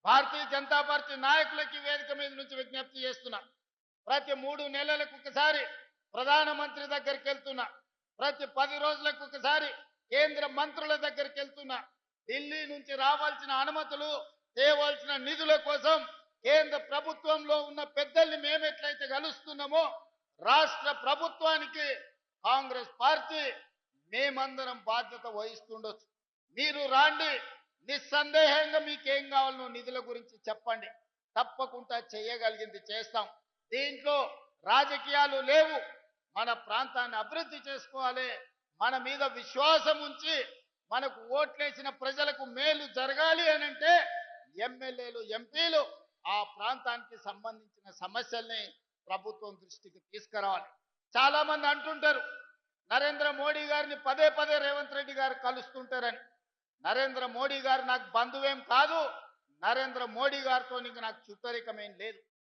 Bharatiya Janata party నాయకులకి వేదిక మీద నుంచి విజ్ఞప్తి చేస్తున్నా. ప్రతి 3 నెలలకు ఒకసారి ప్రధానమంత్రి దగ్గరికి వెళ్తున్నా. ప్రతి 10 రోజులకు ఒకసారి కేంద్ర మంత్రుల దగ్గరికి వెళ్తున్నా. ఢిల్లీ నుంచి రావాల్సిన అనుమతులు, తేవాల్సిన నిధుల కోసం కేంద్ర ప్రభుత్వంలో ఉన్న పెద్దల్ని మేము ఎట్లయితే కలుస్తున్నామో రాష్ట్ర ప్రభుత్వానికి కాంగ్రెస్ పార్టీ మేమందరం బాధ్యత వహిస్తుండొచ్చు. మీరు రాండి, నిస్సందేహంగా మీకేం కావాలనో నిధుల గురించి చెప్పండి, తప్పకుండా చేయగలిగింది చేస్తాం. దీంట్లో రాజకీయాలు లేవు. మన ప్రాంతాన్ని అభివృద్ధి చేసుకోవాలి. మన మీద విశ్వాసం ఉంచి మనకు ఓట్లేసిన ప్రజలకు మేలు జరగాలి అనంటే ఎమ్మెల్యేలు, ఎంపీలు ఆ ప్రాంతానికి సంబంధించిన సమస్యల్ని ప్రభుత్వం దృష్టికి తీసుకురావాలి. చాలా మంది అంటుంటారు నరేంద్ర మోడీ గారిని పదే పదే రేవంత్ రెడ్డి గారు కలుస్తుంటారని. నరేంద్ర మోడీ గారు నాకు బంధువేం కాదు. నరేంద్ర మోడీ గారితో నాకు చుట్టరికమేం లేదు.